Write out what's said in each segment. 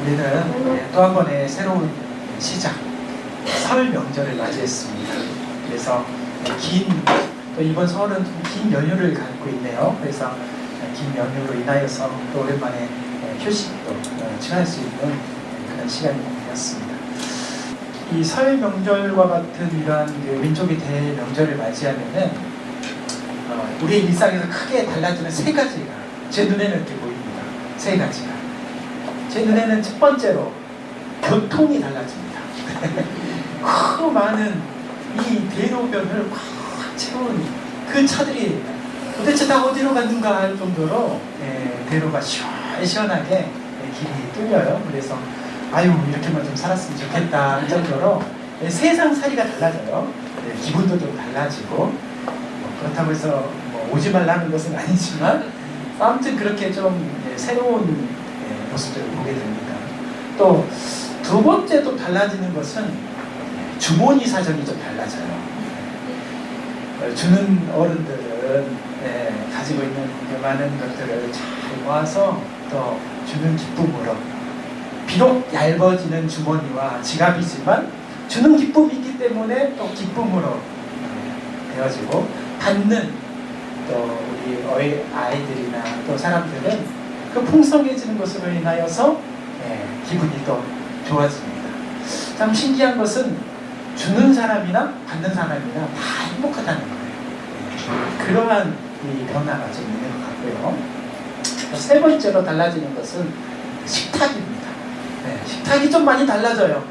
우리는 또 한 번의 새로운 시작, 설 명절을 맞이했습니다. 그래서 또 이번 설은 긴 연휴를 갖고 있네요. 그래서 긴 연휴로 인하여서 또 오랜만에 휴식도 취할 수 있는 그런 시간이 되었습니다. 이 설 명절과 같은 이러한 민족의 대명절을 맞이하면은 우리의 일상에서 크게 달라지는 세 가지가 제 눈에는 이렇게 보입니다. 세 가지가. 제 눈에는 첫 번째로 교통이 달라집니다. 그 많은 이 대로변을 꽉 채운 그 차들이 도대체 다 어디로 갔는가 할 정도로 대로가 시원하게 길이 뚫려요. 그래서 아유 이렇게만 좀 살았으면 좋겠다 할 정도로 세상살이가 달라져요. 기분도 좀 달라지고 그렇다고 해서 오지 말라는 것은 아니지만 아무튼 그렇게 좀 새로운 모습들을 보게 됩니다. 또 두 번째 또 달라지는 것은 주머니 사정이 좀 달라져요. 주는 어른들은 가지고 있는 많은 것들을 잘 모아서 또 주는 기쁨으로 비록 얇아지는 주머니와 지갑이지만 주는 기쁨이 있기 때문에 또 기쁨으로 되어지고 받는 또 우리 아이들이나 또 사람들은 그 풍성해지는 것으로 인하여서 기분이 또 좋아집니다. 참 신기한 것은 주는 사람이나 받는 사람이나 다 행복하다는 거예요. 그러한 이 변화가 좀 있는 것 같고요. 세 번째로 달라지는 것은 식탁입니다. 식탁이 좀 많이 달라져요.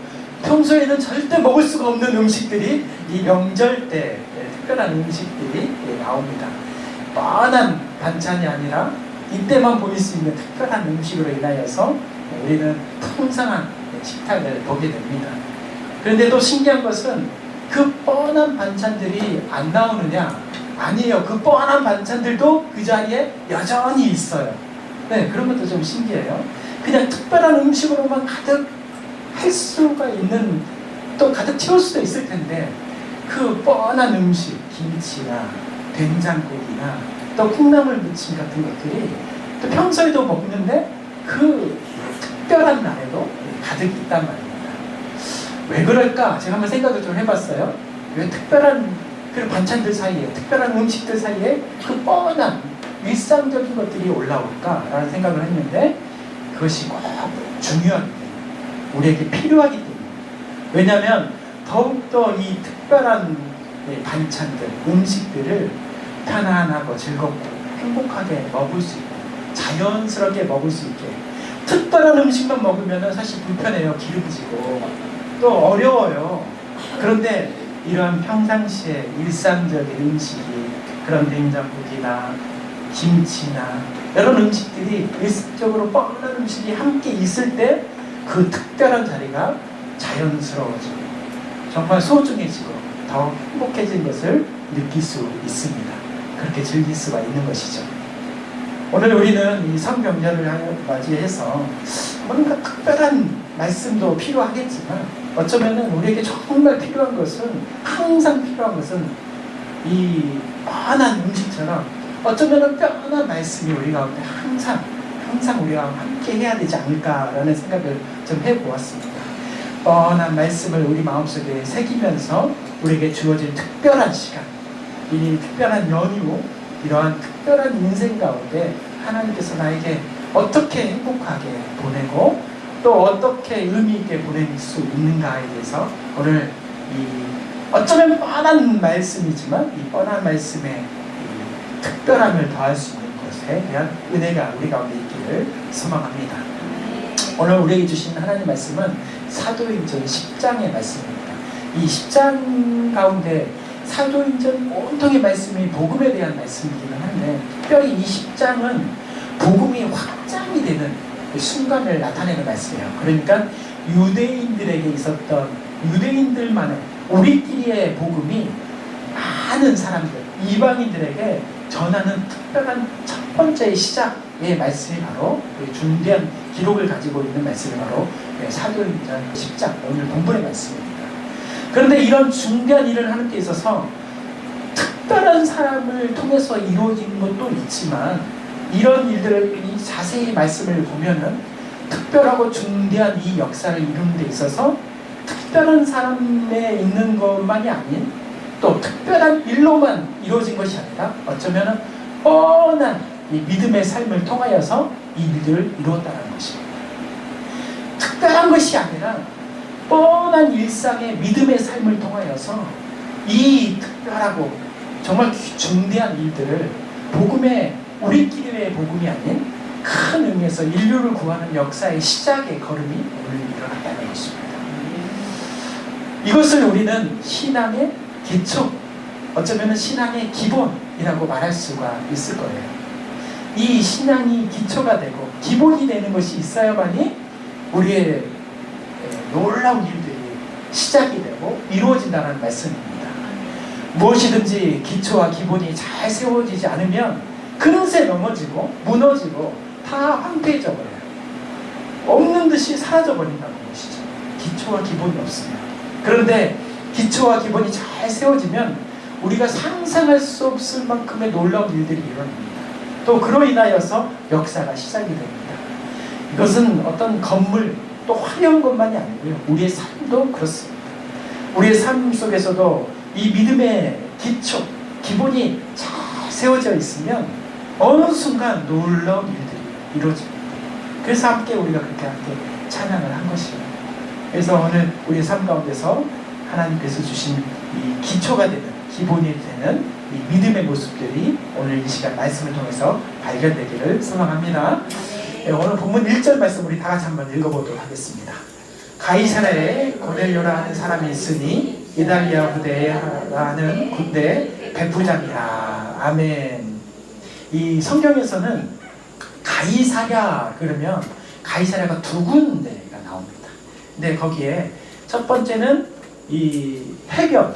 평소에는 절대 먹을 수가 없는 음식들이 이 명절 때 특별한 음식들이 나옵니다. 뻔한 반찬이 아니라 이때만 보일 수 있는 특별한 음식으로 인하여서 우리는 풍성한 식탁을 보게 됩니다. 그런데 또 신기한 것은 그 뻔한 반찬들이 안 나오느냐? 아니에요. 그 뻔한 반찬들도 그 자리에 여전히 있어요. 그런 것도 좀 신기해요. 그냥 특별한 음식으로만 가득 할 수가 있는, 또 가득 채울 수도 있을 텐데 그 뻔한 음식, 김치나 된장국이나 또 콩나물 무침 같은 것들이 또 평소에도 먹는데 그 특별한 날에도 가득 있단 말입니다. 왜 그럴까? 제가 한번 생각을 좀 해봤어요. 왜 특별한 그런 반찬들 사이에, 특별한 음식들 사이에 그 뻔한 일상적인 것들이 올라올까라는 생각을 했는데 그것이 꼭 중요합니다. 우리에게 필요하기 때문에. 왜냐하면 더욱더 이 특별한 반찬들, 음식들을 편안하고 즐겁고 행복하게 먹을 수 있고 자연스럽게 먹을 수 있게. 특별한 음식만 먹으면 사실 불편해요. 기름지고 또 어려워요. 그런데 이러한 평상시에 일상적인 음식이, 그런 냉장국이나 김치나 이런 음식들이 일상적으로 뻔한 음식이 함께 있을 때 그 특별한 자리가 자연스러워지고 정말 소중해지고 더 행복해진 것을 느낄 수 있습니다. 그렇게 즐길 수가 있는 것이죠. 오늘 우리는 이 성명절을 맞이해서 뭔가 특별한 말씀도 필요하겠지만 어쩌면 우리에게 정말 필요한 것은, 항상 필요한 것은 이 뻔한 음식처럼 어쩌면 뻔한 말씀이 우리 가운데 항상 우리가 함께 해야 되지 않을까라는 생각을 좀 해보았습니다. 뻔한 말씀을 우리 마음속에 새기면서 우리에게 주어진 특별한 시간, 이 특별한 연휴, 이러한 특별한 인생 가운데 하나님께서 나에게 어떻게 행복하게 보내고 또 어떻게 의미 있게 보낼 수 있는가에 대해서 오늘 어쩌면 뻔한 말씀이지만 이 뻔한 말씀에 특별함을 더할 수 있는 것에 대한 은혜가 우리 가운데 있기를 소망합니다. 오늘 우리에게 주신 하나님 말씀은 사도행전 10장의 말씀입니다. 이 10장 가운데 사도행전 온통의 말씀이 복음에 대한 말씀이기는 한데 특별히 이 10장은 복음이 확장이 되는 그 순간을 나타내는 말씀이에요. 그러니까 유대인들에게 있었던, 유대인들만의 우리끼리의 복음이 많은 사람들, 이방인들에게 전하는 특별한 첫 번째 시작의 말씀이 바로 중대한 기록을 가지고 있는 말씀이 바로 사도행전 10장 오늘 본문의 말씀입니다. 그런데 이런 중대한 일을 하는 데 있어서 특별한 사람을 통해서 이루어진 것도 있지만 이런 일들을 자세히 말씀을 보면은 특별하고 중대한 이 역사를 이루는 데 있어서 특별한 사람에 있는 것만이 아닌 또 특별한 일로만 이루어진 것이 아니라 어쩌면 뻔한 이 믿음의 삶을 통하여서 이 일들을 이루었다는 것입니다. 특별한 것이 아니라 뻔한 일상의 믿음의 삶을 통하여서 이 특별하고 정말 중대한 일들을 복음의 우리끼리의 복음이 아닌 큰 의미에서 인류를 구하는 역사의 시작의 걸음이 오늘 일어났다는 것입니다. 이것을 우리는 신앙의 기초, 어쩌면 신앙의 기본이라고 말할 수가 있을 거예요. 이 신앙이 기초가 되고 기본이 되는 것이 있어야만이 우리의 놀라운 일들이 시작이 되고 이루어진다는 말씀입니다. 무엇이든지 기초와 기본이 잘 세워지지 않으면 그릇에 넘어지고 무너지고 다 황폐해져 버려요. 없는 듯이 사라져 버린다는 것이죠. 기초와 기본이 없으면. 그런데 기초와 기본이 잘 세워지면 우리가 상상할 수 없을 만큼의 놀라운 일들이 일어납니다. 또 그로 인하여서 역사가 시작이 됩니다. 이것은 어떤 건물 또 화려한 것만이 아니고요. 우리의 삶도 그렇습니다. 우리의 삶 속에서도 이 믿음의 기초, 기본이 잘 세워져 있으면 어느 순간 놀라운 일들이 이루어집니다. 그래서 함께 우리가 그렇게 함께 찬양을 한 것이에요. 그래서 오늘 우리의 삶 가운데서 하나님께서 주신 이 기초가 되는, 기본이 되는 이 믿음의 모습들이 오늘 이 시간 말씀을 통해서 발견되기를 소망합니다. 네, 오늘 본문 1절 말씀 우리 다 같이 한번 읽어보도록 하겠습니다. 가이사랴에 고넬료라 하는 사람이 있으니 이달리아 부대라는 군대 백부장이라. 아멘. 이 성경에서는 가이사랴 그러면 가이사랴가 두 군데가 나옵니다. 근데 거기에 첫 번째는 이 해변,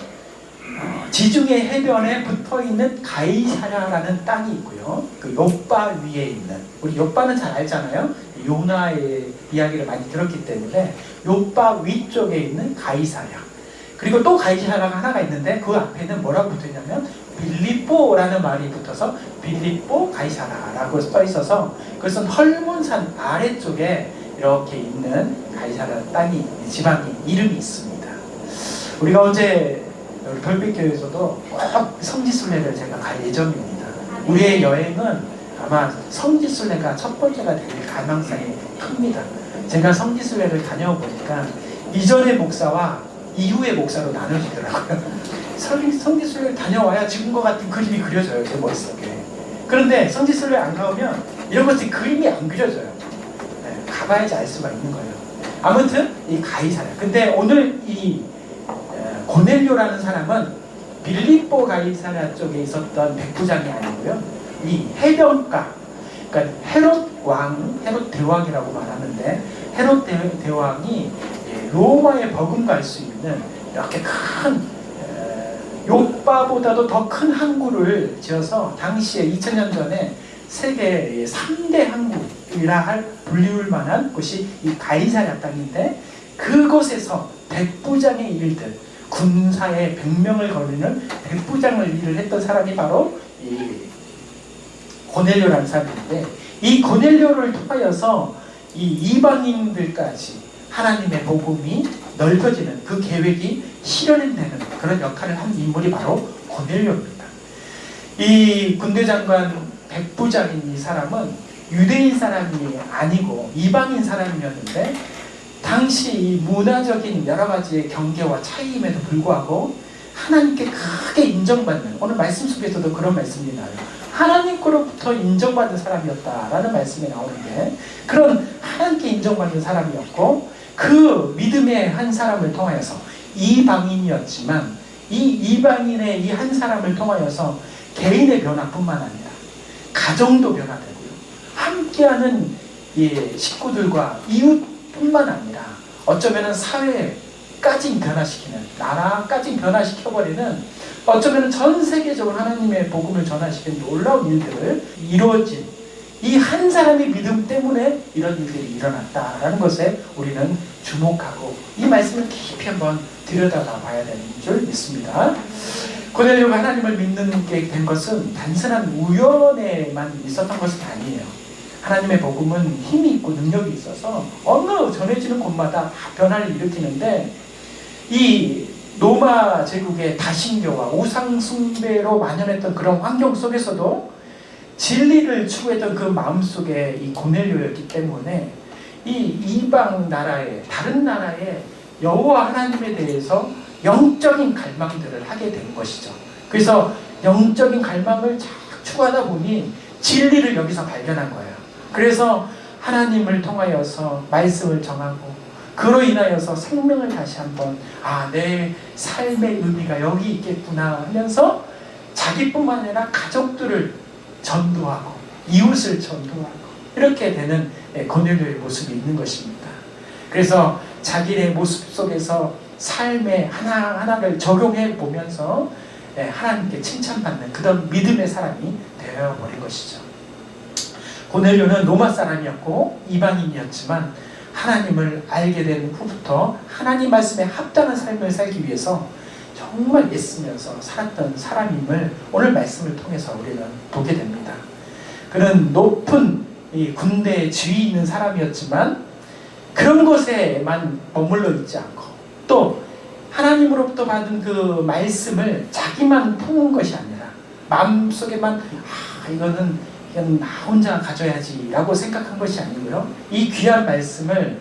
지중해 해변에 붙어있는 가이사랴라는 땅이 있고요. 그 욥바 위에 있는, 우리 욥바는 잘 알잖아요. 요나의 이야기를 많이 들었기 때문에 욥바 위쪽에 있는 가이사랴. 그리고 또 가이사랴가 하나가 있는데 그 앞에는 뭐라고 붙어있냐면 빌립보라는 말이 붙어서 빌립보 가이사랴라고 써 있어서 그것은 헐몬산 아래쪽에 이렇게 있는 가이사랴 땅이, 지방이 이름이 있습니다. 우리가 언제 별빛교회에서도 꼭 성지순례를 제가 갈 예정입니다. 우리의 여행은 아마 성지순례가 첫 번째가 될 가능성이 큽니다. 제가 성지순례를 다녀보니까 이전의 목사와 이후의 목사로 나눠지더라고요. 성지순례를 다녀와야 지금과 같은 그림이 그려져요, 제 머릿속에. 그런데 성지순례 안 가면 이런 것들이 그림이 안 그려져요. 네, 가봐야지 알 수가 있는 거예요. 아무튼 이 가이사랴. 근데 오늘 이 고넬료라는 사람은 빌립보 가이사랴 쪽에 있었던 백부장이 아니고요. 이 해변가, 그러니까 헤롯 대왕이라고 말하는데 헤롯 대왕이 로마에 버금갈 수 있는 이렇게 큰 욥바보다도 더 큰 항구를 지어서 당시에 2000년 전에 세계 3대 항구이라 할 불리울 만한 곳이 이 가이사랴 땅인데 그곳에서 백부장의 일들, 군사의 100명을 거느리는 백부장을 일을 했던 사람이 바로 이 고넬료라는 사람인데 이 고넬료를 통하여서 이 이방인들까지 하나님의 복음이 넓어지는 그 계획이 실현되는 그런 역할을 한 인물이 바로 고넬료입니다. 이 군대장관 백부장인 이 사람은 유대인 사람이 아니고 이방인 사람이었는데 당시 이 문화적인 여러 가지의 경계와 차이임에도 불구하고 하나님께 크게 인정받는, 오늘 말씀 속에서도 그런 말씀이 나와요. 하나님께로부터 인정받는 사람이었다라는 말씀이 나오는데 그런 하나님께 인정받는 사람이었고 그 믿음의 한 사람을 통하여서 이방인이었지만 이 이방인의 이 한 사람을 통하여서 개인의 변화뿐만 아니라 가정도 변화되고요. 함께하는 이 식구들과 이웃뿐만 아니라 어쩌면 사회까지 변화시키는, 나라까지 변화시켜버리는, 어쩌면 전 세계적으로 하나님의 복음을 전하시키는 놀라운 일들을 이루어진 이 한 사람의 믿음 때문에 이런 일들이 일어났다라는 것에 우리는 주목하고 이 말씀을 깊이 한번 들여다봐 봐야 되는 줄 믿습니다. 고넬료가 하나님을 믿는 게 된 것은 단순한 우연에만 있었던 것은 아니에요. 하나님의 복음은 힘이 있고 능력이 있어서 어느 전해지는 곳마다 변화를 일으키는데, 이 로마 제국의 다신교와 우상숭배로 만연했던 그런 환경 속에서도 진리를 추구했던 그 마음속에 이 고넬료였기 때문에 이 이방 나라의, 다른 나라의 여호와 하나님에 대해서 영적인 갈망들을 하게 된 것이죠. 그래서 영적인 갈망을 쫙 추구하다 보니 진리를 여기서 발견한 거예요. 그래서 하나님을 통하여서 말씀을 정하고, 그로 인하여서 생명을 다시 한번, 내 삶의 의미가 여기 있겠구나 하면서 자기뿐만 아니라 가족들을 전도하고 이웃을 전도하고 이렇게 되는 고넬료의 모습이 있는 것입니다. 그래서 자기의 모습 속에서 삶의 하나하나를 적용해 보면서 하나님께 칭찬받는 그런 믿음의 사람이 되어버린 것이죠. 고넬료는 로마 사람이었고 이방인이었지만 하나님을 알게 된 후부터 하나님 말씀에 합당한 삶을 살기 위해서 정말 애쓰면서 살았던 사람임을 오늘 말씀을 통해서 우리는 보게 됩니다. 그는 높은 이 군대에 지위 있는 사람이었지만 그런 곳에만 머물러 있지 않고, 또 하나님으로부터 받은 그 말씀을 자기만 품은 것이 아니라 마음속에만 이거는 그냥 나 혼자 가져야지 라고 생각한 것이 아니고요, 이 귀한 말씀을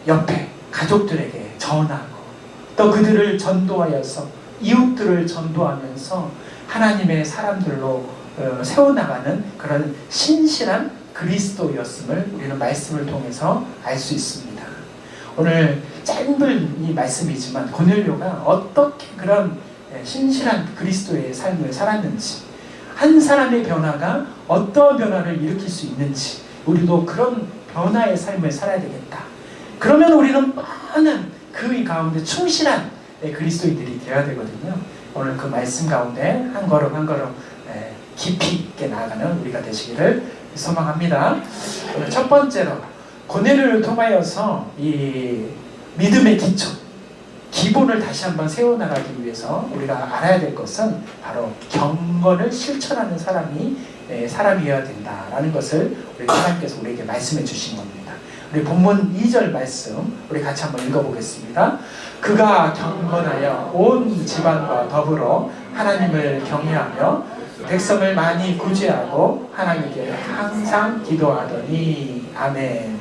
옆에 가족들에게 전하고 또 그들을 전도하여서 이웃들을 전도하면서 하나님의 사람들로 세워나가는 그런 신실한 그리스도였음을 우리는 말씀을 통해서 알 수 있습니다. 오늘 짧은 이 말씀이지만 고넬료가 어떻게 그런 신실한 그리스도의 삶을 살았는지, 한 사람의 변화가 어떤 변화를 일으킬 수 있는지, 우리도 그런 변화의 삶을 살아야 되겠다. 그러면 우리는 많은 그 가운데 충실한 그리스도인들이 되어야 되거든요. 오늘 그 말씀 가운데 한 걸음 한 걸음 깊이 있게 나아가는 우리가 되시기를 소망합니다. 오늘 첫 번째로 고넬료를 통하여서 이 믿음의 기본을 다시 한번 세워나가기 위해서 우리가 알아야 될 것은 바로 경건을 실천하는 사람이어야 된다라는 것을 우리 하나님께서 우리에게 말씀해 주신 겁니다. 우리 본문 2절 말씀 우리 같이 한번 읽어보겠습니다. 그가 경건하여 온 집안과 더불어 하나님을 경외하며 백성을 많이 구제하고 하나님께 항상 기도하더니. 아멘.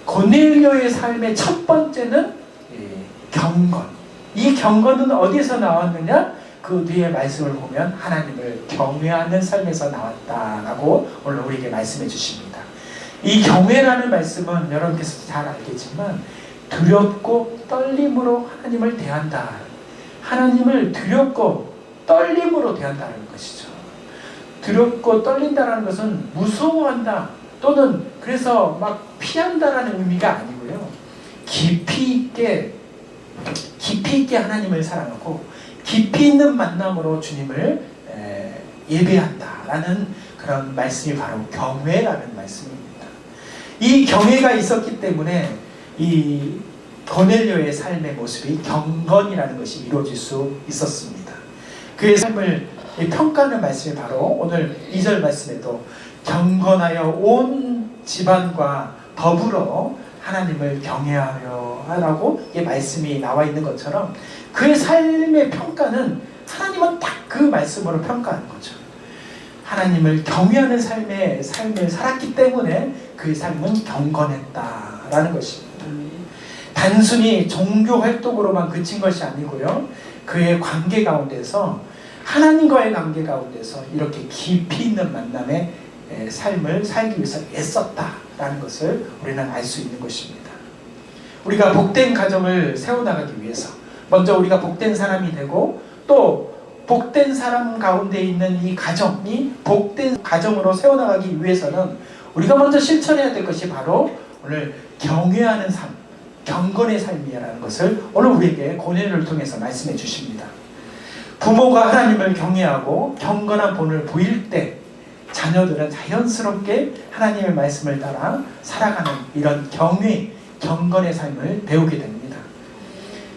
고넬료의 삶의 첫 번째는 경건. 이 경건은 어디서 나왔느냐? 그 뒤에 말씀을 보면 하나님을 경외하는 삶에서 나왔다라고 오늘 우리에게 말씀해 주십니다. 이 경외라는 말씀은 여러분께서 잘 알겠지만 두렵고 떨림으로 하나님을 대한다. 하나님을 두렵고 떨림으로 대한다는 것이죠. 두렵고 떨린다는 것은 무서워한다 또는 그래서 막 피한다라는 의미가 아니고요, 깊이 있게 하나님을 사랑하고 깊이 있는 만남으로 주님을 예배한다라는 그런 말씀이 바로 경외라는 말씀입니다. 이 경외가 있었기 때문에 이 고넬료의 삶의 모습이 경건이라는 것이 이루어질 수 있었습니다. 그의 삶을 평가하는 말씀이 바로 오늘 2절 말씀에도 경건하여 온 집안과 더불어 하나님을 경외하여 하라고 이 말씀이 나와 있는 것처럼 그의 삶의 평가는 하나님은 딱 그 말씀으로 평가하는 거죠. 하나님을 경외하는 삶을 살았기 때문에 그의 삶은 경건했다라는 것입니다. 단순히 종교 활동으로만 그친 것이 아니고요, 그의 관계 가운데서 하나님과의 관계 가운데서 이렇게 깊이 있는 만남의 삶을 살기 위해서 애썼다라는 것을 우리는 알 수 있는 것입니다. 우리가 복된 가정을 세워나가기 위해서 먼저 우리가 복된 사람이 되고 또 복된 사람 가운데 있는 이 가정이 복된 가정으로 세워나가기 위해서는 우리가 먼저 실천해야 될 것이 바로 오늘 경외하는 삶, 경건의 삶이라는 것을 오늘 우리에게 고넬료를 통해서 말씀해 주십니다. 부모가 하나님을 경외하고 경건한 본을 보일 때 자녀들은 자연스럽게 하나님의 말씀을 따라 살아가는 이런 경건의 삶을 배우게 됩니다.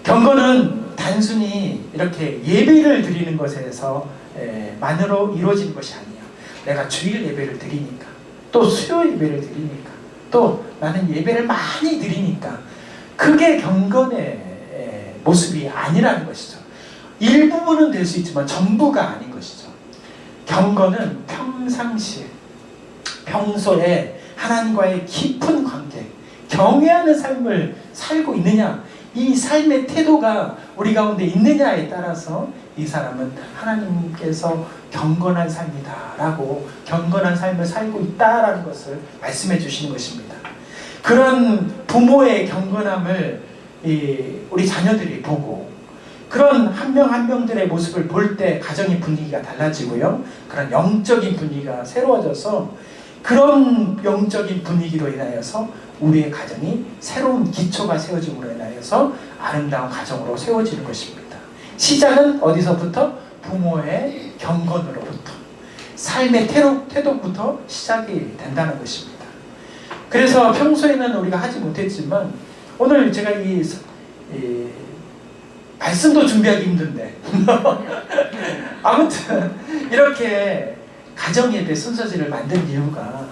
경건은 단순히 이렇게 예배를 드리는 것에서 만으로 이루어지는 것이 아니에요. 내가 주일 예배를 드리니까 또 수요 예배를 드리니까, 또 나는 예배를 많이 드리니까, 그게 경건의 모습이 아니라는 것이죠. 일부분은 될 수 있지만 전부가 아닌 것이죠. 경건은 평상시에, 평소에 하나님과의 깊은 관계, 경외하는 삶을 살고 있느냐, 이 삶의 태도가 우리 가운데 있느냐에 따라서 이 사람은 하나님께서 경건한 삶이다 라고, 경건한 삶을 살고 있다라는 것을 말씀해 주시는 것입니다. 그런 부모의 경건함을 우리 자녀들이 보고, 그런 한 명 한 명들의 모습을 볼 때 가정의 분위기가 달라지고요, 그런 영적인 분위기가 새로워져서, 그런 영적인 분위기로 인하여서 우리의 가정이 새로운 기초가 세워짐으로 인하여서 아름다운 가정으로 세워지는 것입니다. 시작은 어디서부터? 부모의 경건으로부터, 삶의 태도부터 시작이 된다는 것입니다. 그래서 평소에는 우리가 하지 못했지만, 오늘 제가 이 말씀도 준비하기 힘든데 아무튼 이렇게 가정예배 순서지를 만든 이유가,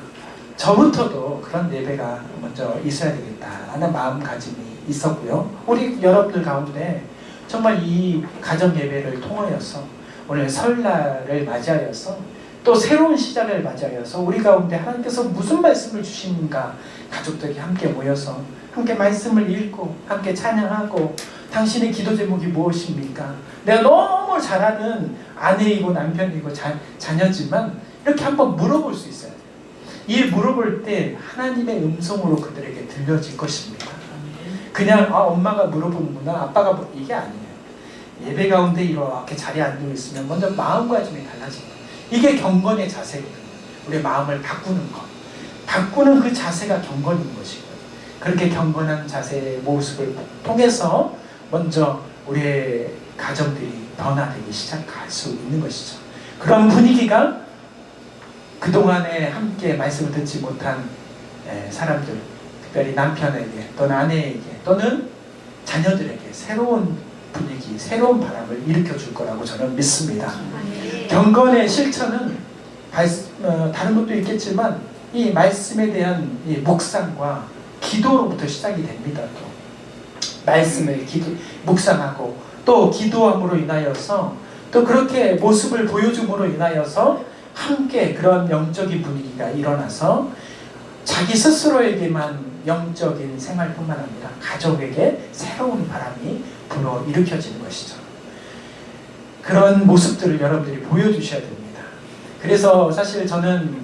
저부터도 그런 예배가 먼저 있어야 되겠다라는 마음가짐이 있었고요, 우리 여러분들 가운데 정말 이 가정예배를 통하여서, 오늘 설날을 맞이하여서, 또 새로운 시작을 맞이하여서 우리 가운데 하나님께서 무슨 말씀을 주시는가, 가족들이 함께 모여서 함께 말씀을 읽고 함께 찬양하고, 당신의 기도 제목이 무엇입니까? 내가 너무 잘 아는 아내이고 남편이고 자녀지만 이렇게 한번 물어볼 수 있어야 돼요. 이 물어볼 때 하나님의 음성으로 그들에게 들려질 것입니다. 그냥 엄마가 물어보는구나, 아빠가 이게 아니에요. 예배 가운데 이렇게 자리에 앉아 있으면 먼저 마음가짐이 달라집니다. 이게 경건의 자세거든요. 우리의 마음을 바꾸는 것, 바꾸는 그 자세가 경건인 것이고요. 그렇게 경건한 자세의 모습을 통해서 먼저 우리의 가정들이 변화되기 시작할 수 있는 것이죠. 그런 분위기가 그동안에 함께 말씀을 듣지 못한 사람들, 특별히 남편에게 또는 아내에게 또는 자녀들에게 새로운 분위기, 새로운 바람을 일으켜 줄 거라고 저는 믿습니다. 경건의 실천은 다른 것도 있겠지만 이 말씀에 대한 이 묵상과 기도로부터 시작이 됩니다. 또 말씀을 묵상하고 또 기도함으로 인하여서, 또 그렇게 모습을 보여줌으로 인하여서 함께 그런 영적인 분위기가 일어나서 자기 스스로에게만 영적인 생활뿐만 아니라 가족에게 새로운 바람이 불어 일으켜지는 것이죠. 그런 모습들을 여러분들이 보여주셔야 됩니다. 그래서 사실 저는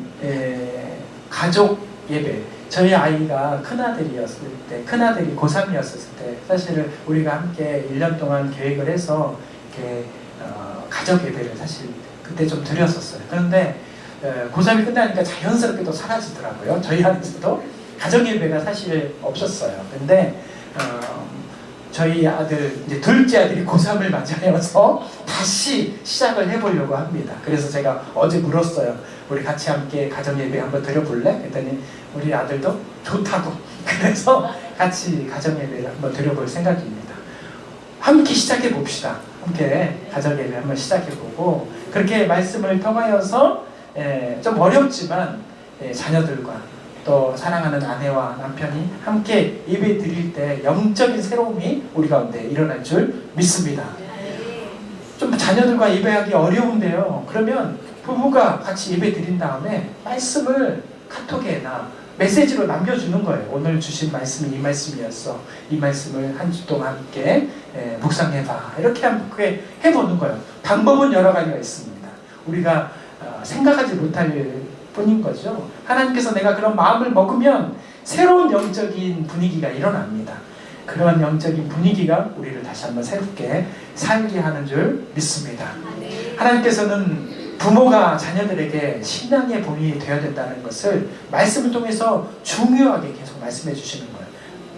가족 예배, 저희 아이가 큰아들이었을 때, 큰아들이 고3이었을 때 사실 우리가 함께 1년 동안 계획을 해서 이렇게 가족 예배를 사실 그때 좀 드렸었어요. 그런데 고3이 끝나니까 자연스럽게 또 사라지더라고요. 저희 안에서도 가족 예배가 사실 없었어요. 근데 저희 아들, 이제 둘째 아들이 고3을 맞이하여서 다시 시작을 해보려고 합니다. 그래서 제가 어제 물었어요. 우리 같이 함께 가정 예배 한번 드려볼래? 그랬더니 우리 아들도 좋다고. 그래서 같이 가정 예배를 한번 드려볼 생각입니다. 함께 시작해 봅시다. 함께 가정 예배 한번 시작해보고, 그렇게 말씀을 통하여서 좀 어렵지만 자녀들과 또 사랑하는 아내와 남편이 함께 예배 드릴 때 영적인 새로움이 우리 가운데 일어날 줄 믿습니다. 좀 자녀들과 예배하기 어려운데요, 그러면 부부가 같이 예배 드린 다음에 말씀을 카톡에나 메시지로 남겨주는 거예요. 오늘 주신 말씀이 이 말씀이었어, 이 말씀을 한 주 동안 함께 묵상해봐, 이렇게 함께 해보는 거예요. 방법은 여러 가지가 있습니다. 우리가 생각하지 못할 뿐인 거죠. 하나님께서 내가 그런 마음을 먹으면 새로운 영적인 분위기가 일어납니다. 그런 영적인 분위기가 우리를 다시 한번 새롭게 살게 하는 줄 믿습니다. 하나님께서는 부모가 자녀들에게 신앙의 본이 되어야 된다는 것을 말씀을 통해서 중요하게 계속 말씀해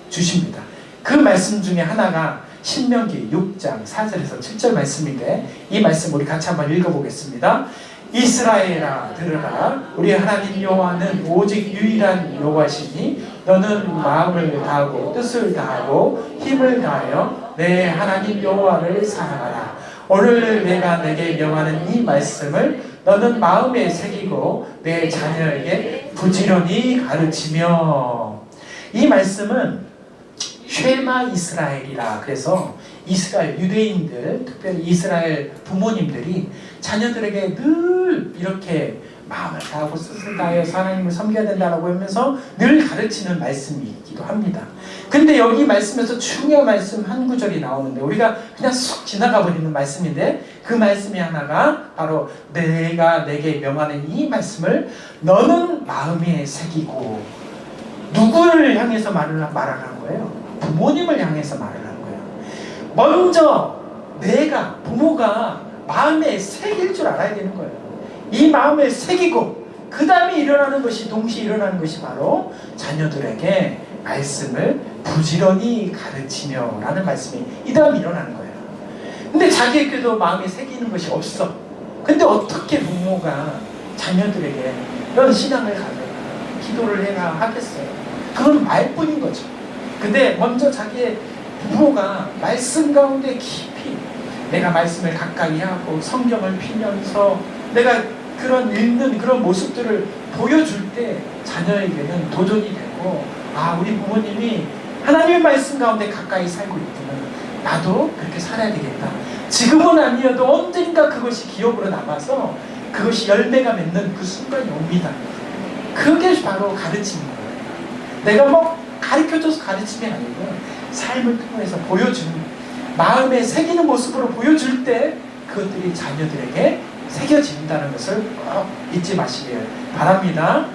주십니다. 그 말씀 중에 하나가 신명기 6장 4절에서 7절 말씀인데, 이 말씀 우리 같이 한번 읽어보겠습니다. 이스라엘아 들으라, 우리 하나님 여호와는 오직 유일한 여호와시니 너는 마음을 다하고 뜻을 다하고 힘을 다하여 내 하나님 여호와를 사랑하라. 오늘 내가 내게 명하는 이 말씀을 너는 마음에 새기고 내 자녀에게 부지런히 가르치며. 이 말씀은 쉐마 이스라엘이라, 그래서 이스라엘 유대인들, 특별히 이스라엘 부모님들이 자녀들에게 늘 이렇게 마음을 다하고 뜻을 다해서 하나님을 섬겨야 된다라고 하면서 늘 가르치는 말씀이기도 합니다. 근데 여기 말씀에서 중요한 말씀 한 구절이 나오는데 우리가 그냥 쑥 지나가 버리는 말씀인데, 그 말씀이 하나가 바로 내가 내게 명하는 이 말씀을 너는 마음에 새기고. 누구를 향해서 말하는 거예요? 부모님을 향해서 말을 하는 거예요. 먼저 내가, 부모가 마음에 새길 줄 알아야 되는 거예요. 이 마음에 새기고 그 다음에 일어나는 것이, 동시에 일어나는 것이 바로 자녀들에게 말씀을 부지런히 가르치며 라는 말씀이 이 다음 일어나는 거예요. 근데 자기에게도 마음에 새기는 것이 없어. 근데 어떻게 부모가 자녀들에게 넌 신앙을 가져라, 기도를 해라 하겠어요? 그건 말뿐인 거죠. 근데 먼저 자기의 부모가 말씀 가운데 깊이 내가 말씀을 가까이 하고 성경을 피면서 내가 그런 읽는 그런 모습들을 보여줄 때 자녀에게는 도전이 되고, 아, 우리 부모님이 하나님의 말씀 가운데 가까이 살고 있구나, 나도 그렇게 살아야 되겠다. 지금은 아니어도 언젠가 그것이 기억으로 남아서 그것이 열매가 맺는 그 순간이 옵니다. 그게 바로 가르치는 거예요. 내가 뭐 가르쳐줘서 가르치는 게 아니고 삶을 통해서 보여주는, 마음에 새기는 모습으로 보여줄 때 그것들이 자녀들에게 새겨진다는 것을 꼭 잊지 마시길 바랍니다.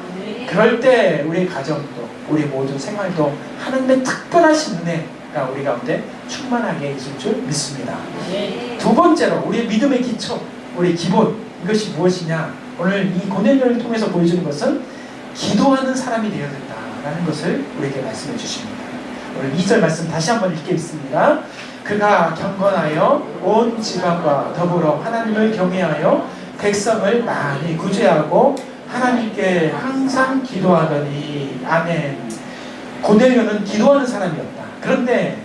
그럴 때 우리 가정도, 우리 모든 생활도 하나님의 특별하신 은혜가 우리 가운데 충만하게 있을 줄 믿습니다. 두 번째로 우리의 믿음의 기초, 우리 기본, 이것이 무엇이냐? 오늘 이 고넬료를 통해서 보여주는 것은 기도하는 사람이 되어야 된다라는 것을 우리에게 말씀해 주십니다. 오늘 2절 말씀 다시 한번 읽겠습니다. 그가 경건하여 온 지방과 더불어 하나님을 경외하여 백성을 많이 구제하고 하나님께 항상 기도하더니. 아멘. 고넬료는 기도하는 사람이었다. 그런데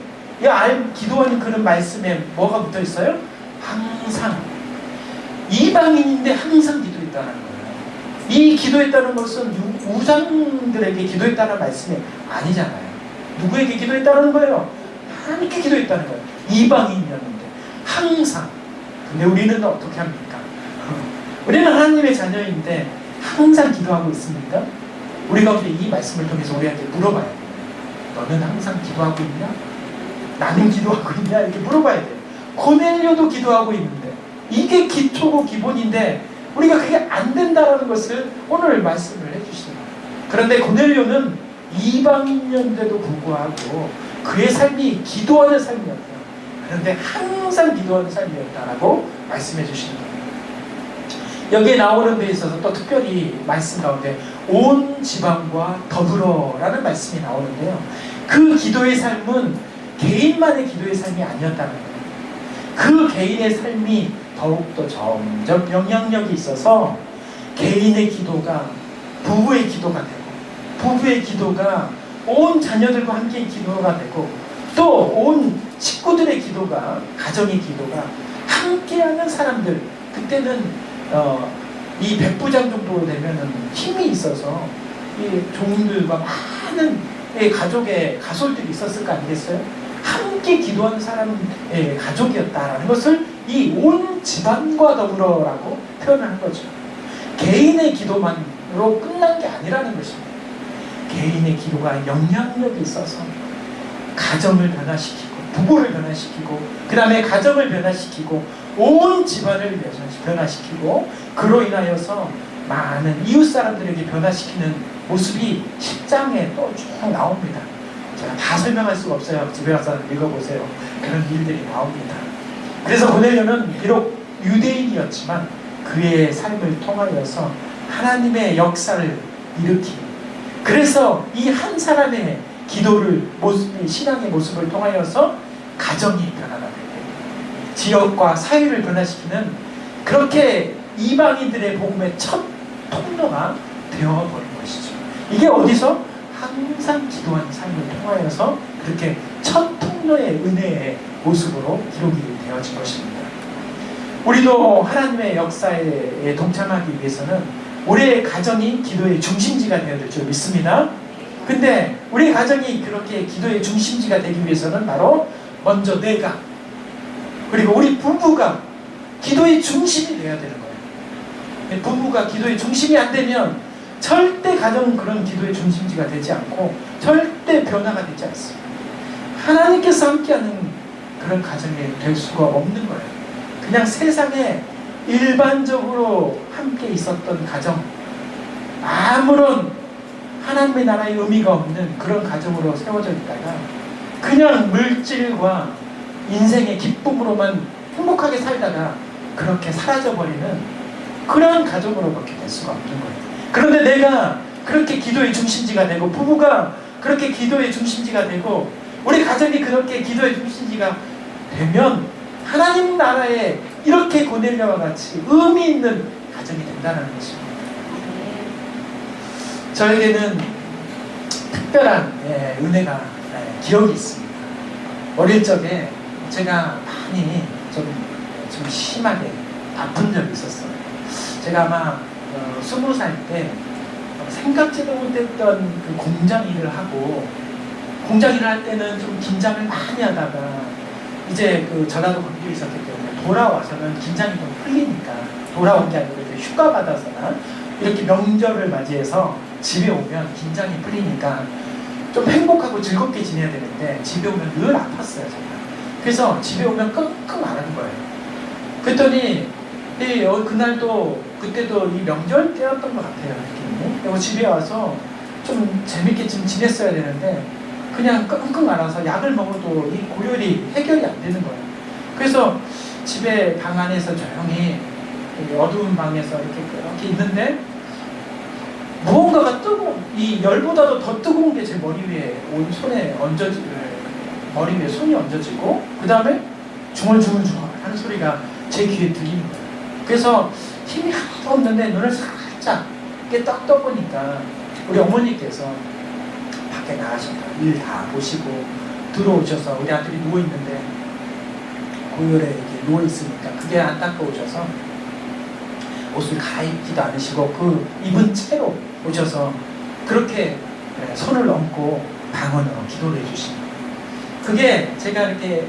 기도하는 그런 말씀에 뭐가 붙어 있어요? 항상. 이방인인데 항상 기도했다는 거예요. 이 기도했다는 것은 우상들에게 기도했다는 말씀이 아니잖아요. 누구에게 기도했다는 거예요? 하나님께 기도했다는 거예요. 이방인이었는데 항상. 근데 우리는 어떻게 합니까? 우리는 하나님의 자녀인데 항상 기도하고 있습니까? 우리 가운데 이 말씀을 통해서 우리한테 물어봐야 돼요. 너는 항상 기도하고 있냐? 나는 기도하고 있냐? 이렇게 물어봐야 돼요. 고넬료도 기도하고 있는데 이게 기초고 기본인데 우리가 그게 안 된다는 것을 오늘 말씀을 해주시는 거예요. 그런데 고넬료는 이방인이었는데도 불구하고 그의 삶이 기도하는 삶이었다. 그런데 항상 기도하는 삶이었다라고 말씀해 주시는 거예요. 여기에 나오는 데 있어서 또 특별히 말씀 가운데 온 지방과 더불어라는 말씀이 나오는데요. 그 기도의 삶은 개인만의 기도의 삶이 아니었다는 거예요. 그 개인의 삶이 더욱더 점점 영향력이 있어서 개인의 기도가 부부의 기도가 되고, 부부의 기도가 온 자녀들과 함께 기도가 되고, 또 온 식구들의 기도가, 가정의 기도가 함께하는 사람들, 그때는 이 백부장 정도 되면은 힘이 있어서 이 종들과 많은 가족의 가솔들이 있었을 거 아니겠어요? 함께 기도하는 사람의 가족이었다라는 것을 이 온 집안과 더불어라고 표현하는 거죠. 개인의 기도만으로 끝난 게 아니라는 것입니다. 개인의 기도가 영향력이 있어서 가정을 변화시키고, 부부를 변화시키고, 그 다음에 가정을 변화시키고, 온 집안을 변화시키고, 그로 인하여서 많은 이웃 사람들에게 변화시키는 모습이 10장에 또 쭉 나옵니다. 제가 다 설명할 수가 없어요. 집에 가서 읽어보세요. 그런 일들이 나옵니다. 그래서 고넬료는 비록 유대인이었지만 그의 삶을 통하여서 하나님의 역사를 일으키고, 그래서 이 한 사람의 기도를, 신앙의 모습을 통하여서 가정이 변화가 되고 지역과 사회를 변화시키는, 그렇게 이방인들의 복음의 첫 통로가 되어버린 것이죠. 이게 어디서? 항상 기도하는 삶을 통하여서 그렇게 첫 통로의 은혜의 모습으로 기록이 되어진 것입니다. 우리도 하나님의 역사에 동참하기 위해서는 우리의 가정이 기도의 중심지가 되어야 될 줄 믿습니다. 근데 우리 가정이 그렇게 기도의 중심지가 되기 위해서는 바로 먼저 내가, 그리고 우리 부부가 기도의 중심이 되어야 되는 거예요. 부부가 기도의 중심이 안 되면 절대 가정은 그런 기도의 중심지가 되지 않고 절대 변화가 되지 않습니다. 하나님께서 함께하는 그런 가정이 될 수가 없는 거예요. 그냥 세상에 일반적으로 함께 있었던 가정, 아무런 하나님의 나라의 의미가 없는 그런 가정으로 세워져 있다가 그냥 물질과 인생의 기쁨으로만 행복하게 살다가 그렇게 사라져버리는 그런 가정으로밖에 될 수가 없는 거예요. 그런데 내가 그렇게 기도의 중심지가 되고, 부부가 그렇게 기도의 중심지가 되고, 우리 가정이 그렇게 기도의 중심지가 되면 하나님 나라에 이렇게 고넬료와 같이 의미 있는 가정이 된다는 것입니다. 저에게는 특별한 은혜가 기억이 있습니다. 어릴 적에 제가 많이 좀 심하게 아픈 적이 있었어요. 제가 아마 20살 때 생각지도 못했던 그 공장 일을 하고, 공장 일을 할 때는 좀 긴장을 많이 하다가 이제 그 전라도 거기에 있었기 때문에 돌아와서는 긴장이 좀 풀리니까, 돌아온 게 아니고 휴가 받아서나 이렇게 명절을 맞이해서 집에 오면 긴장이 풀리니까 좀 행복하고 즐겁게 지내야 되는데 집에 오면 늘 아팠어요, 제가. 그래서 집에 오면 끙끙 앓은 거예요. 그랬더니 그날도 그때도 이 명절 때였던 것 같아요, 느낌이. 그리고 집에 와서 좀 재밌게 좀 지냈어야 되는데 그냥 끙끙 앓아서 약을 먹어도 이 고열이 해결이 안 되는 거예요. 그래서 집에 방 안에서 조용히 어두운 방에서 이렇게 있는데 무언가가 이 열보다도 더 뜨거운 게 제 머리 위에 머리 위에 손이 얹어지고, 그 다음에 중얼중얼중얼 하는 소리가 제 귀에 들리는 거예요. 그래서 힘이 하나도 없는데 눈을 살짝 이렇게 떡 보니까 우리 어머니께서 밖에 나가셔서 일 다 보시고 들어오셔서 우리 아들이 누워있는데 고열에 이렇게 누워있으니까 그게 안타까우셔서 옷을 갈아입지도 않으시고 그 입은 채로 오셔서 그렇게 손을 얹고 방언으로 기도를 해주십니다. 그게 제가 이렇게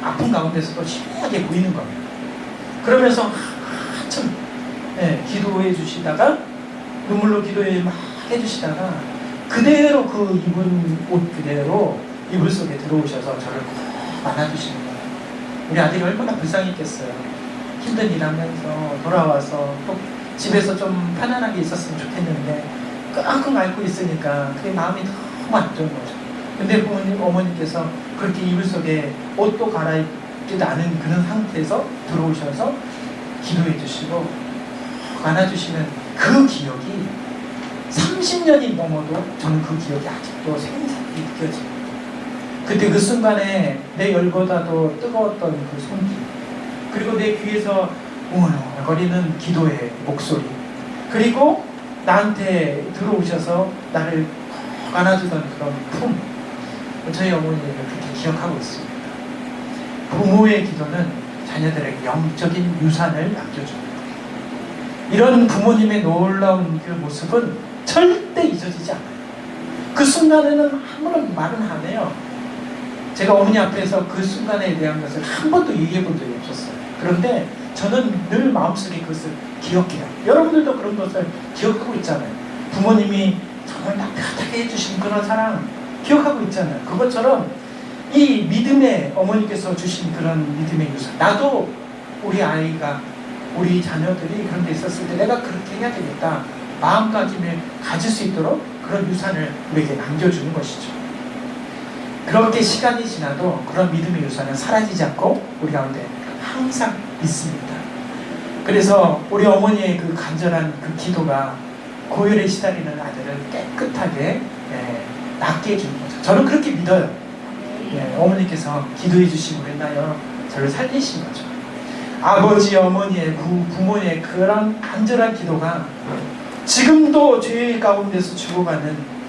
아픈 가운데서도 희미하게 보이는 겁니다. 그러면서 한참 기도해 주시다가 눈물로 기도해 막 해주시다가 그대로 그 입은 옷 그대로 이불 속에 들어오셔서 저를 꼭 안아주시는 거예요. 우리 아들이 얼마나 불쌍했겠어요. 힘든 일 하면서 돌아와서 또 집에서 좀 편안하게 있었으면 좋겠는데 끙끙 앓고 있으니까 그게 마음이 너무 안 좋은 거죠. 근데 어머니께서 그렇게 이불 속에 옷도 갈아입지도 않은 그런 상태에서 들어오셔서 기도해 주시고 안아주시는 그 기억이 30년이 넘어도 저는 그 기억이 아직도 생생하게 느껴집니다. 그때 그 순간에 내 열보다도 뜨거웠던 그 손길, 그리고 내 귀에서 웅얼웅얼거리는 기도의 목소리, 그리고 나한테 들어오셔서 나를 안아주던 그런 품, 저희 어머니를 그렇게 기억하고 있습니다. 부모의 기도는 자녀들에게 영적인 유산을 남겨줍니다. 이런 부모님의 놀라운 그 모습은 절대 잊어지지 않아요. 그 순간에는 아무런 말은 안 해요. 제가 어머니 앞에서 그 순간에 대한 것을 한 번도 얘기해 본 적이 없었어요. 그런데 저는 늘 마음속에 그것을 기억해요. 여러분들도 그런 것을 기억하고 있잖아요. 부모님이 정말 따뜻하게 해주신 그런 사랑 기억하고 있잖아요. 그것처럼 이 믿음의 어머니께서 주신 그런 믿음의 유산, 나도 우리 아이가, 우리 자녀들이 그런 데 있었을 때 내가 그렇게 해야 되겠다 마음가짐을 가질 수 있도록 그런 유산을 우리에게 남겨주는 것이죠. 그렇게 시간이 지나도 그런 믿음의 유산은 사라지지 않고 우리 가운데 항상 있습니다. 그래서 우리 어머니의 그 간절한 그 기도가 고열에 시달리는 아들을 깨끗하게 낫게 해주는 거죠. 저는 그렇게 믿어요. 어머니께서 기도해 주시고 그랬나요? 저를 살리신 거죠. 아버지, 어머니의, 부모의 그런 간절한 기도가 지금도 죄 가운데서 죽어가는,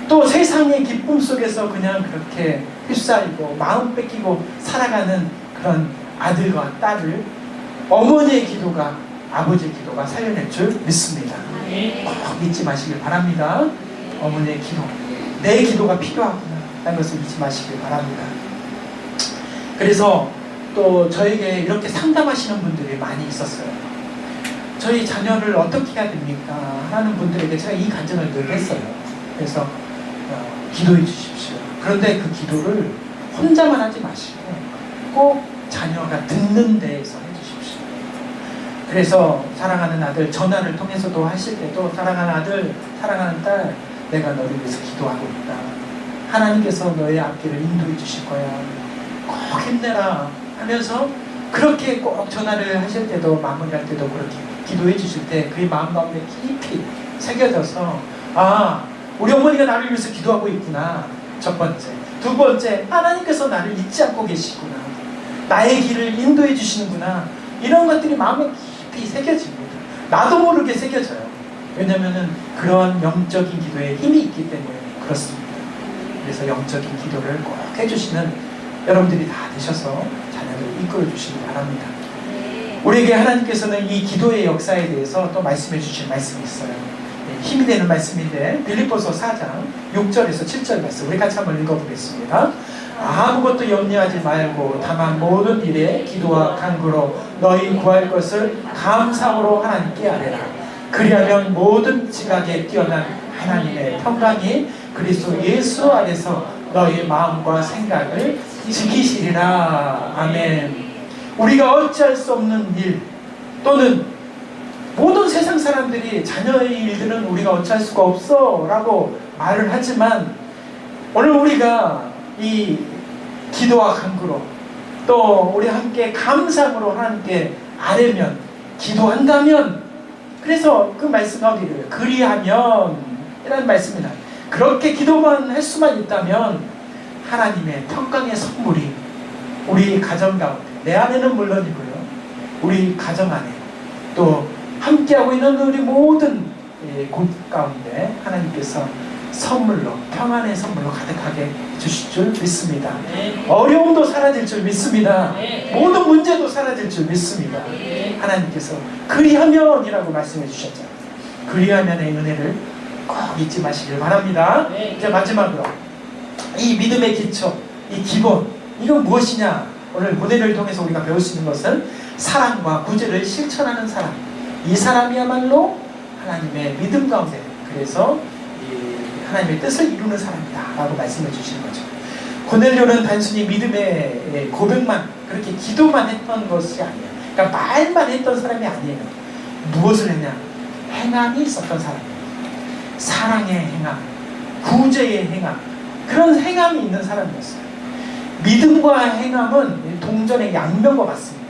또 세상의 기쁨 속에서 그냥 그렇게 휩싸이고 마음 뺏기고 살아가는 그런 아들과 딸을 어머니의 기도가, 아버지의 기도가 살려낼 줄 믿습니다. 꼭 잊지 마시길 바랍니다. 어머니의 기도, 내 기도가 필요하구나 라는 것을 잊지 마시길 바랍니다. 그래서 또 저에게 이렇게 상담하시는 분들이 많이 있었어요. 저희 자녀를 어떻게 해야 됩니까? 하는 분들에게 제가 이 간증을 늘 했어요. 그래서 기도해 주십시오. 그런데 그 기도를 혼자만 하지 마시고 꼭 자녀가 듣는 데에서 해주십시오. 그래서 사랑하는 아들, 전화를 통해서도 하실 때도 사랑하는 아들, 사랑하는 딸, 내가 너를 위해서 기도하고 있다. 하나님께서 너의 앞길을 인도해 주실 거야. 꼭 힘내라 하면서 그렇게 꼭 전화를 하실 때도 마무리할 때도 그렇게 기도해 주실 때 그의 마음 가운데 깊이 새겨져서 아, 우리 어머니가 나를 위해서 기도하고 있구나. 첫 번째. 두 번째, 하나님께서 나를 잊지 않고 계시구나. 나의 길을 인도해 주시는구나. 이런 것들이 마음에 깊이 새겨집니다. 나도 모르게 새겨져요. 왜냐하면 그런 영적인 기도에 힘이 있기 때문에 그렇습니다. 그래서 영적인 기도를 꼭 해주시는 여러분들이 다 되셔서 자녀를 이끌어 주시기 바랍니다. 우리에게 하나님께서는 이 기도의 역사에 대해서 또 말씀해 주실 말씀이 있어요. 힘이 되는 말씀인데 빌립보서 4장 6절에서 7절 말씀 우리 같이 한번 읽어보겠습니다. 아무것도 염려하지 말고 다만 모든 일에 기도와 간구로 너희 구할 것을 감사함으로 하나님께 아뢰라. 그리하면 모든 지각에 뛰어난 하나님의 평강이 그리스도 예수 안에서 너희 마음과 생각을 지키시리라. 아멘. 우리가 어찌할 수 없는 일 또는 모든 세상 사람들이 자녀의 일들은 우리가 어찌할 수가 없어 라고 말을 하지만 오늘 우리가 이 기도와 간구로 또 우리 함께 감사함으로 하나님께 아뢰면 기도한다면 그래서 그 말씀 나오기를 그리하면 이라는 말씀이다. 그렇게 기도만 할 수만 있다면 하나님의 평강의 선물이 우리 가정 가운데 내 안에는 물론이고요 우리 가정 안에 또 함께하고 있는 우리 모든 곳 가운데 하나님께서 선물로 평안의 선물로 가득하게 주실 줄 믿습니다. 어려움도 사라질 줄 믿습니다. 모든 문제도 사라질 줄 믿습니다. 하나님께서 그리하면이라고 말씀해 주셨잖아요. 그리하면의 은혜를 꼭 잊지 마시길 바랍니다. 이제 마지막으로 이 믿음의 기초, 이 기본 이건 무엇이냐? 오늘 고뇌를 통해서 우리가 배울 수 있는 것은 사랑과 구제를 실천하는 사람. 이 사람이야말로 하나님의 믿음 가운데 그래서 하나님의 뜻을 이루는 사람이다 라고 말씀해 주시는 거죠. 고넬료는 단순히 믿음의 고백만 그렇게 기도만 했던 것이 아니에요. 그러니까 말만 했던 사람이 아니에요. 무엇을 했냐? 행함이 있었던 사람이에요. 사랑의 행함, 구제의 행함 그런 행함이 있는 사람이었어요. 믿음과 행함은 동전의 양면과 같습니다.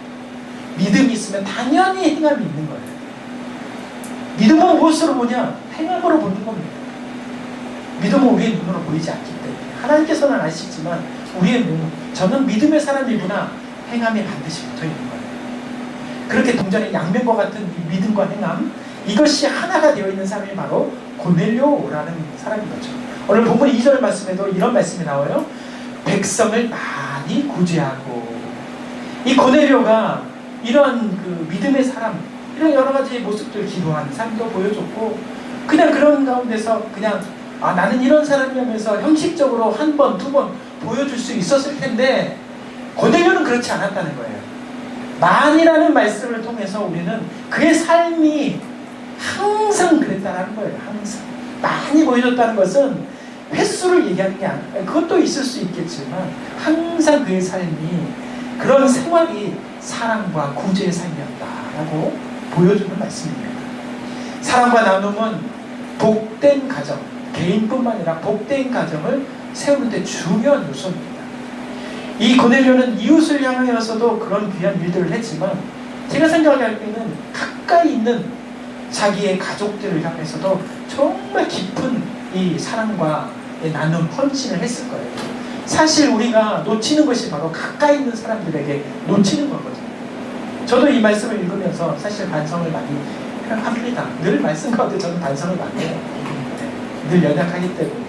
믿음이 있으면 당연히 행함이 있는 거예요. 믿음은 무엇으로 보냐? 행함으로 보는 겁니다. 믿음은 우리의 눈으로 보이지 않기 때문에 하나님께서는 아시지만 우리의 눈, 저는 믿음의 사람이구나 행함이 반드시 붙어있는 거예요. 그렇게 동전의 양면과 같은 믿음과 행함 이것이 하나가 되어 있는 사람이 바로 고넬료라는 사람인 거죠. 오늘 본문 2절 말씀에도 이런 말씀이 나와요. 백성을 많이 구제하고 이 고넬료가 이런 그 믿음의 사람 이런 여러 가지 모습들 기도하는 삶도 보여줬고 그냥 그런 가운데서 그냥 아 나는 이런 사람이라면서 형식적으로 한 번, 두 번 보여줄 수 있었을 텐데 고넬료는 그렇지 않았다는 거예요. 만이라는 말씀을 통해서 우리는 그의 삶이 항상 그랬다는 거예요. 항상 많이 보여줬다는 것은 횟수를 얘기하는 게 아니에요. 그것도 있을 수 있겠지만 항상 그의 삶이 그런 생활이 사랑과 구제의 삶이었다라고 보여주는 말씀입니다. 사랑과 나눔은 복된 가정, 개인뿐만 아니라 복된 가정을 세우는 데 중요한 요소입니다. 이 고넬료는 이웃을 향하여서도 그런 귀한 일들을 했지만 제가 생각할 때는 가까이 있는 자기의 가족들을 향해서도 정말 깊은 이 사랑과 나눔, 헌신을 했을 거예요. 사실 우리가 놓치는 것이 바로 가까이 있는 사람들에게 놓치는 거거든요. 저도 이 말씀을 읽으면서 사실 반성을 많이 합니다. 늘 말씀 가운데 저는 반성을 많이 해요. 늘 연약하기 때문에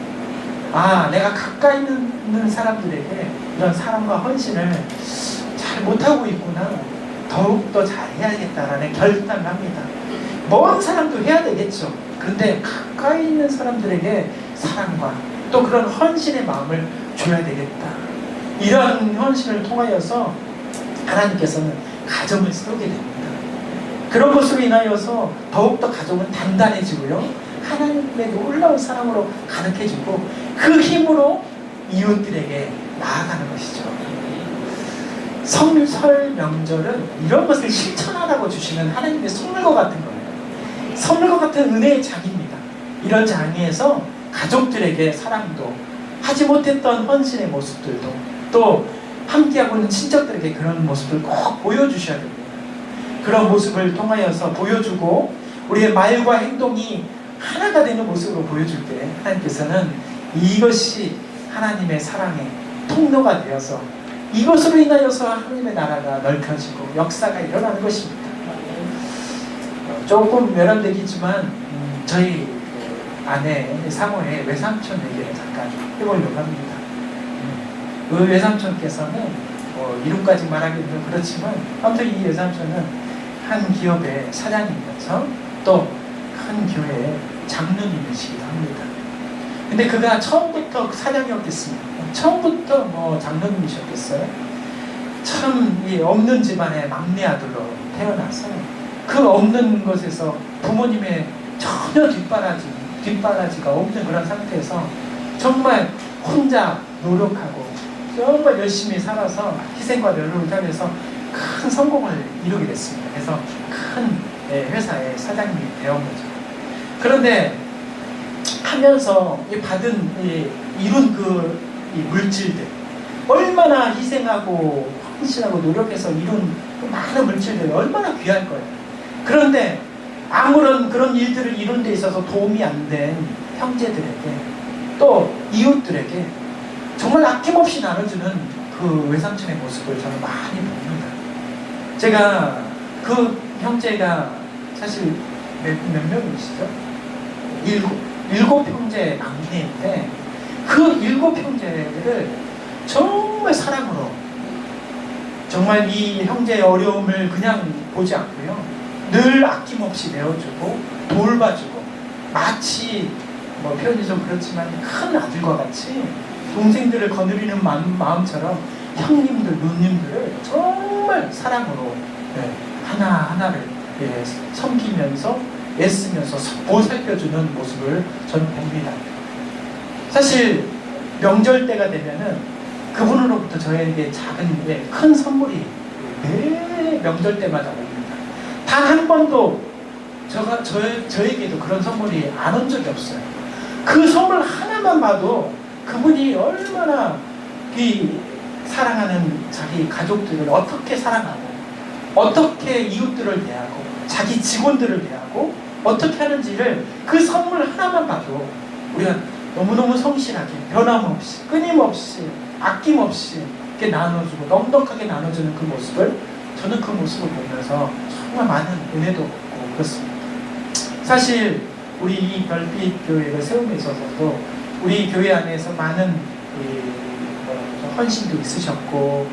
아 내가 가까이 있는 사람들에게 이런 사랑과 헌신을 잘 못하고 있구나 더욱더 잘해야겠다라는 결단을 합니다. 먼 사람도 해야 되겠죠. 그런데 가까이 있는 사람들에게 사랑과 또 그런 헌신의 마음을 줘야 되겠다. 이런 헌신을 통하여서 하나님께서는 가정을 세우게 됩니다. 그런 것으로 인하여서 더욱더 가정은 단단해지고요, 하나님의 놀라운 사랑으로 가득해지고 그 힘으로 이웃들에게 나아가는 것이죠. 설 명절은 이런 것을 실천하라고 주시는 하나님의 선물과 같은 거예요. 선물과 같은 은혜의 장입니다. 이런 장에서 가족들에게 사랑도, 하지 못했던 헌신의 모습들도, 또 함께하고 있는 친척들에게 그런 모습을 꼭 보여주셔야 됩니다. 그런 모습을 통하여서 보여주고 우리의 말과 행동이 하나가 되는 모습으로 보여줄 때 하나님께서는 이것이 하나님의 사랑의 통로가 되어서 이것으로 인하여서 하나님의 나라가 넓혀지고 역사가 일어나는 것입니다. 조금 외람되겠지만 저희 아내 사모의 외삼촌 얘기를 잠깐 해보려고 합니다. 그 외삼촌께서는 이름까지 말하기는 그렇지만 아무튼 이 외삼촌은 한 기업의 사장이면서 또 큰 교회의 장로님이시기도 합니다. 근데 그가 처음부터 사장이었겠습니까? 처음부터 장로님이셨겠어요? 참 이 없는 집안의 막내 아들로 태어나서 그 없는 것에서 부모님의 전혀 뒷바라지가 없는 그런 상태에서 정말 혼자 노력하고 정말 열심히 살아서 희생과 노력을 하면서 큰 성공을 이루게 됐습니다. 그래서 큰 회사의 사장님이 되어 거죠. 그런데 하면서 이룬 이 물질들, 얼마나 희생하고 헌신하고 노력해서 이룬 그 많은 물질들이 얼마나 귀할 거예요. 그런데 아무런 그런 일들을 이룬 데 있어서 도움이 안 된 형제들에게 또 이웃들에게 정말 아낌없이 나눠주는 그 외삼촌의 모습을 저는 많이 봅니다. 제가 그 형제가 사실 몇 명이시죠? 일곱 형제 막내인데 그 일곱 형제를 정말 사랑으로, 정말 이 형제의 어려움을 그냥 보지 않고요, 늘 아낌없이 내어주고 돌봐주고, 마치 표현이 좀 그렇지만 큰 아들과 같이 동생들을 거느리는 마음처럼 형님들, 누님들을 정말 사랑으로 하나하나를 섬기면서 애쓰면서 보살펴주는 모습을 저는 봅니다. 사실 명절 때가 되면은 그분으로부터 저에게 큰 선물이 매 명절 때마다 옵니다. 단 한 번도 저에게도 그런 선물이 안 온 적이 없어요. 그 선물 하나만 봐도 그분이 얼마나 사랑하는 자기 가족들을 어떻게 사랑하고, 어떻게 이웃들을 대하고, 자기 직원들을 대하고 어떻게 하는지를 그 선물 하나만 봐도 우리가 너무너무 성실하게, 변함없이, 끊임없이, 아낌없이 이렇게 나눠주고 넉넉하게 나눠주는 그 모습을, 저는 그 모습을 보면서 정말 많은 은혜도 얻고 그렇습니다. 사실 우리 이 별빛 교회를 세움에 있어서도 우리 교회 안에서 많은 헌신도 있으셨고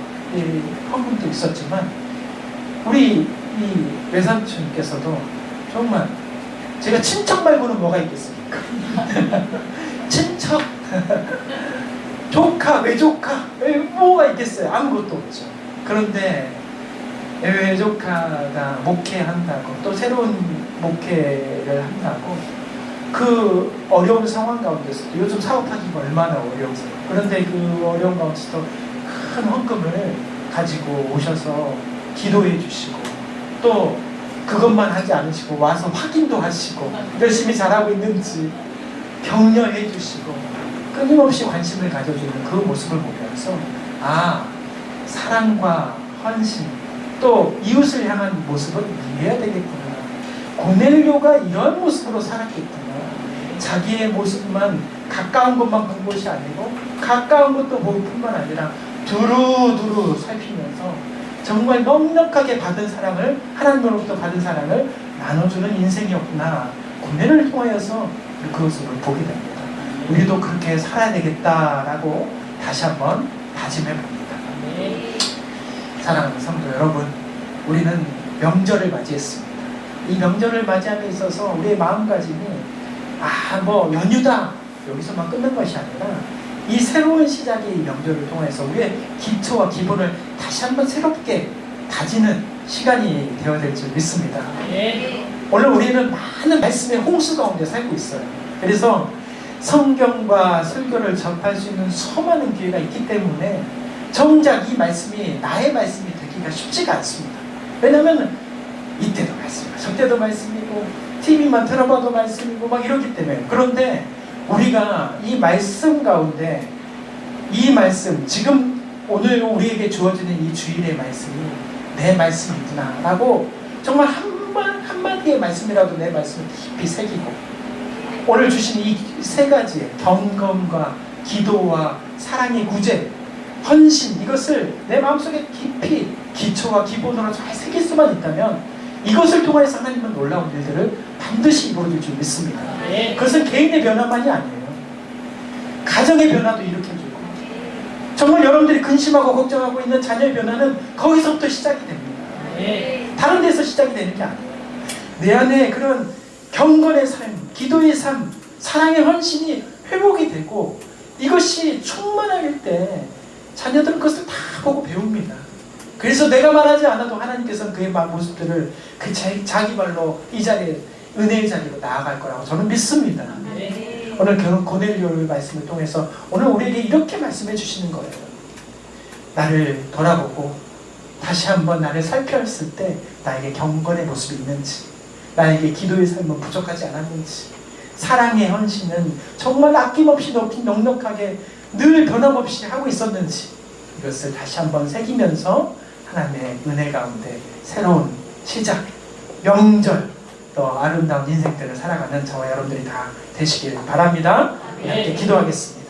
헌금도 있었지만 우리 이 외삼촌께서도 정말, 제가 친척 말고는 뭐가 있겠습니까? 친척, 조카, 외조카, 뭐가 있겠어요? 아무것도 없죠. 그런데 외조카가 목회한다고, 또 새로운 목회를 한다고, 그 어려운 상황 가운데서도, 요즘 사업하기가 얼마나 어려우세요. 그런데 그 어려운 가운데서도 큰 헌금을 가지고 오셔서 기도해 주시고, 또 그것만 하지 않으시고 와서 확인도 하시고 열심히 잘하고 있는지 격려해 주시고 끊임없이 관심을 가져주는 그 모습을 보면서, 사랑과 헌신, 또 이웃을 향한 모습은 이해해야 되겠구나. 고넬료가 이런 모습으로 살았겠구나. 자기의 모습만, 가까운 것만 본 것이 아니고 가까운 것도 볼 뿐만 아니라 두루두루 살피면서 정말 넉넉하게 받은 사랑을, 하나님으로부터 받은 사랑을 나눠주는 인생이었구나. 고뇌를 통하여서 그것을 보게 됩니다. 우리도 그렇게 살아야 되겠다라고 다시 한번 다짐해 봅니다. 사랑하는 성도 여러분, 우리는 명절을 맞이했습니다. 이 명절을 맞이함에 있어서 우리의 마음가짐이 뭐 연휴다 여기서만 끊는 것이 아니라 이 새로운 시작의 이 명절을 통해서 우리의 기초와 기본을 다시 한번 새롭게 다지는 시간이 되어야 될 줄 믿습니다. 오늘 우리는 많은 말씀의 홍수 가운데 살고 있어요. 그래서 성경과 설교를 접할 수 있는 수많은 기회가 있기 때문에 정작 이 말씀이 나의 말씀이 되기가 쉽지가 않습니다. 왜냐하면 이때도 말씀이고 저때도 말씀이고 TV만 들어봐도 말씀이고 막 이러기 때문에. 그런데 우리가 이 말씀 가운데 이 말씀 지금 오늘 우리에게 주어지는 이 주일의 말씀이 내 말씀이구나 라고 정말 한마디의 말씀이라도 내 말씀을 깊이 새기고 오늘 주신 이 세 가지의 경건과 기도와 사랑의 구제, 헌신 이것을 내 마음속에 깊이 기초와 기본으로 잘 새길 수만 있다면 이것을 통해서 하나님은 놀라운 일들을 반드시 이루어질 줄 믿습니다. 그것은 개인의 변화만이 아니에요. 가정의 변화도 일으켜주고 정말 여러분들이 근심하고 걱정하고 있는 자녀의 변화는 거기서부터 시작이 됩니다. 다른 데서 시작이 되는 게 아니에요. 내 안에 그런 경건의 삶, 기도의 삶, 사랑의 헌신이 회복이 되고 이것이 충만할 때 자녀들은 그것을 다 보고 배웁니다. 그래서 내가 말하지 않아도 하나님께서는 그의 모습들을 자기 발로 이 자리에 은혜의 자리로 나아갈 거라고 저는 믿습니다. 오늘 고넬료의 말씀을 통해서 오늘 우리에게 이렇게 말씀해 주시는 거예요. 나를 돌아보고 다시 한번 나를 살펴봤을 때 나에게 경건의 모습이 있는지, 나에게 기도의 삶은 부족하지 않았는지, 사랑의 헌신은 정말 아낌없이 넉넉하게 늘 변함없이 하고 있었는지 이것을 다시 한번 새기면서 하나님의 은혜 가운데 새로운 시작, 명절 또 아름다운 인생들을 살아가는 저와 여러분들이 다 되시길 바랍니다. 함께 기도하겠습니다.